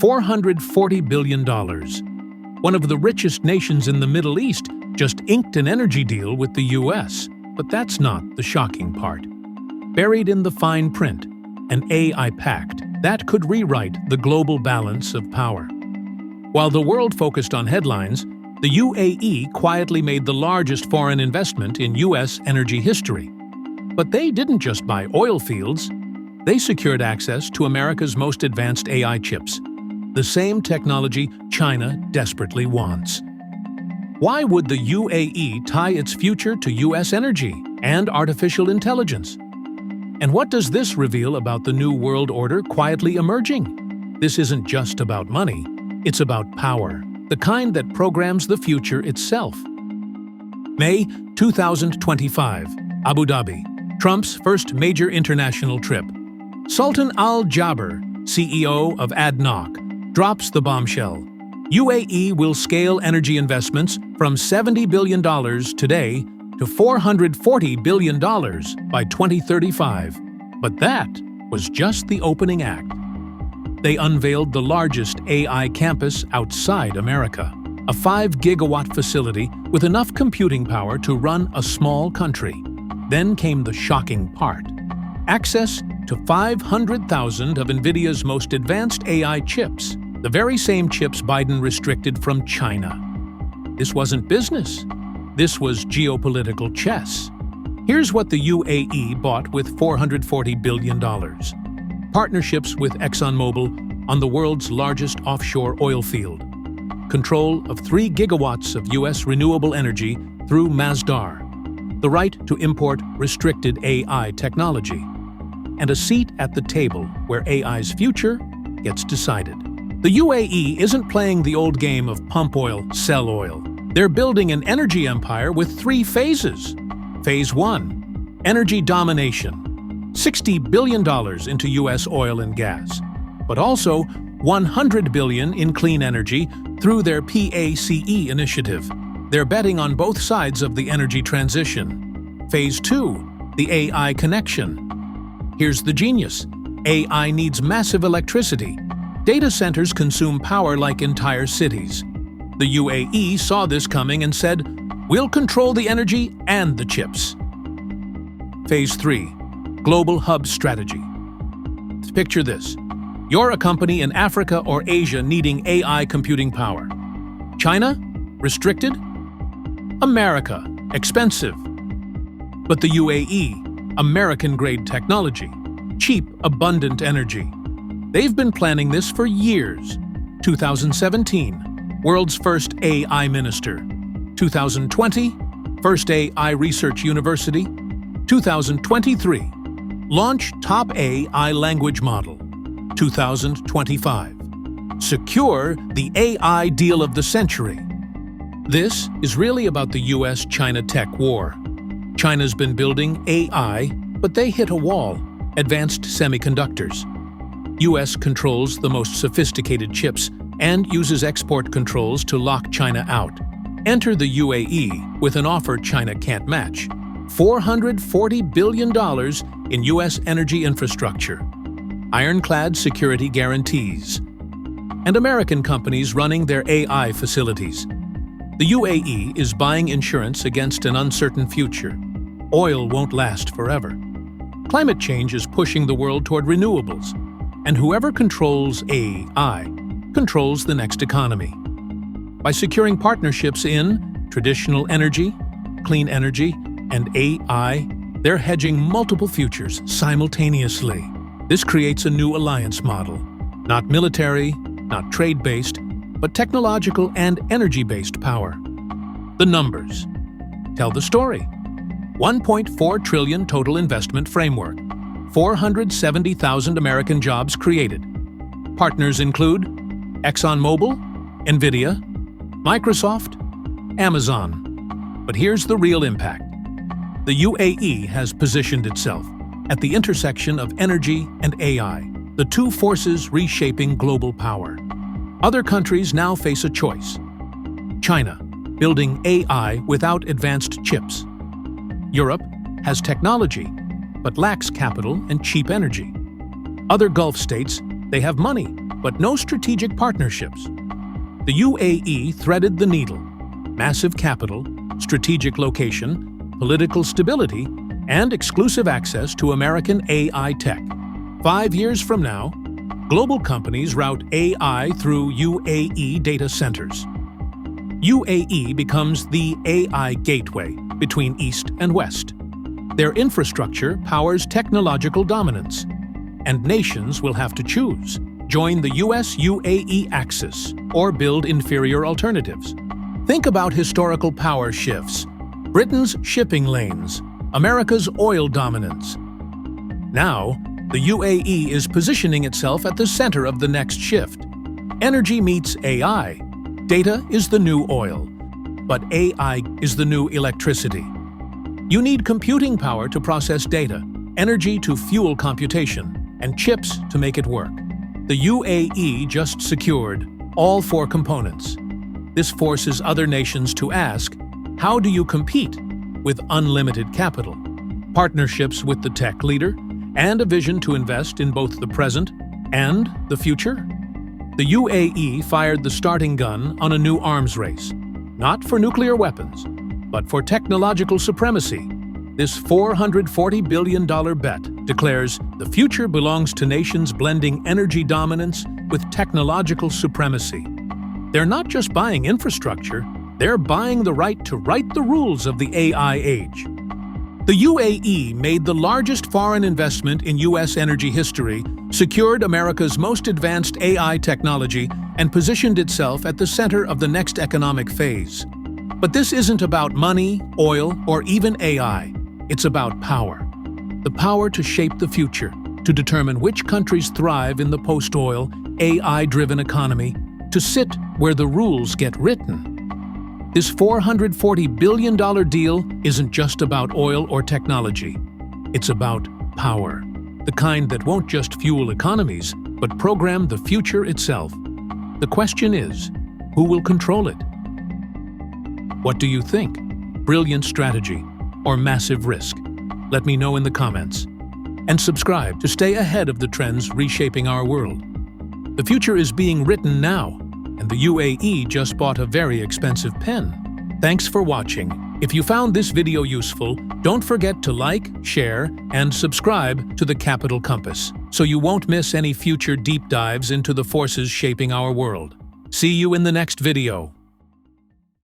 $440 billion. One of the richest nations in the Middle East just inked an energy deal with the U.S. But that's not the shocking part. Buried in the fine print, an AI pact that could rewrite the global balance of power. While the world focused on headlines, the UAE quietly made the largest foreign investment in U.S. energy history. But they didn't just buy oil fields. They secured access to America's most advanced AI chips, the same technology China desperately wants. Why would the UAE tie its future to U.S. energy and artificial intelligence? And what does this reveal about the new world order quietly emerging? This isn't just about money, it's about power, the kind that programs the future itself. May 2025, Abu Dhabi, Trump's first major international trip. Sultan Al Jaber, CEO of ADNOC, drops the bombshell. UAE will scale energy investments from $70 billion today to $440 billion by 2035. But that was just the opening act. They unveiled the largest AI campus outside America, a 5-gigawatt facility with enough computing power to run a small country. Then came the shocking part: access to 500,000 of NVIDIA's most advanced AI chips, the very same chips Biden restricted from China. This wasn't business. This was geopolitical chess. Here's what the UAE bought with $440 billion. Partnerships with ExxonMobil on the world's largest offshore oil field. Control of 3 gigawatts of U.S. renewable energy through Masdar. The right to import restricted AI technology. And a seat at the table where AI's future gets decided. The UAE isn't playing the old game of pump oil, sell oil. They're building an energy empire with 3 phases. Phase 1, energy domination. $60 billion into U.S. oil and gas, but also $100 billion in clean energy through their PACE initiative. They're betting on both sides of the energy transition. Phase 2, the AI connection. Here's the genius. AI needs massive electricity. Data centers consume power like entire cities. The UAE saw this coming and said, "We'll control the energy and the chips." Phase 3. Global Hub Strategy. Picture this. You're a company in Africa or Asia needing AI computing power. China? Restricted? America? Expensive. But the UAE? American-grade technology. Cheap, abundant energy. They've been planning this for years. 2017. World's first AI minister. 2020, first AI research university. 2023, launch top AI language model. 2025, secure the AI deal of the century. This is really about the US-China tech war. China's been building AI, but they hit a wall: advanced semiconductors. US controls the most sophisticated chips and uses export controls to lock China out. Enter the UAE with an offer China can't match: $440 billion in U.S. energy infrastructure, ironclad security guarantees, and American companies running their AI facilities. The UAE is buying insurance against an uncertain future. Oil won't last forever. Climate change is pushing the world toward renewables, and whoever controls AI controls the next economy. By securing partnerships in traditional energy, clean energy, and AI, they're hedging multiple futures simultaneously. This creates a new alliance model. Not military, not trade-based, but technological and energy-based power. The numbers tell the story. $1.4 trillion total investment framework. 470,000 American jobs created. Partners include ExxonMobil, NVIDIA, Microsoft, Amazon. But here's the real impact. The UAE has positioned itself at the intersection of energy and AI, the two forces reshaping global power. Other countries now face a choice. China, building AI without advanced chips. Europe has technology, but lacks capital and cheap energy. Other Gulf states, they have money, but no strategic partnerships. The UAE threaded the needle: massive capital, strategic location, political stability, and exclusive access to American AI tech. 5 years from now, global companies route AI through UAE data centers. UAE becomes the AI gateway between East and West. Their infrastructure powers technological dominance, and nations will have to choose: join the US-UAE axis or build inferior alternatives. Think about historical power shifts: Britain's shipping lanes, America's oil dominance. Now, the UAE is positioning itself at the center of the next shift. Energy meets AI. Data is the new oil, but AI is the new electricity. You need computing power to process data, energy to fuel computation, and chips to make it work. The UAE just secured all 4 components. This forces other nations to ask, how do you compete with unlimited capital? Partnerships with the tech leader, and a vision to invest in both the present and the future? The UAE fired the starting gun on a new arms race, not for nuclear weapons, but for technological supremacy. This $440 billion bet declares the future belongs to nations blending energy dominance with technological supremacy. They're not just buying infrastructure, they're buying the right to write the rules of the AI age. The UAE made the largest foreign investment in U.S. energy history, secured America's most advanced AI technology, and positioned itself at the center of the next economic phase. But this isn't about money, oil, or even AI. It's about power. The power to shape the future, to determine which countries thrive in the post-oil, AI-driven economy, to sit where the rules get written. This $440 billion deal isn't just about oil or technology. It's about power, the kind that won't just fuel economies, but program the future itself. The question is, who will control it? What do you think? Brilliant strategy or massive risk? Let me know in the comments. And subscribe to stay ahead of the trends reshaping our world. The future is being written now, and the UAE just bought a very expensive pen. Thanks for watching. If you found this video useful, don't forget to like, share, and subscribe to the Capital Compass, so you won't miss any future deep dives into the forces shaping our world. See you in the next video.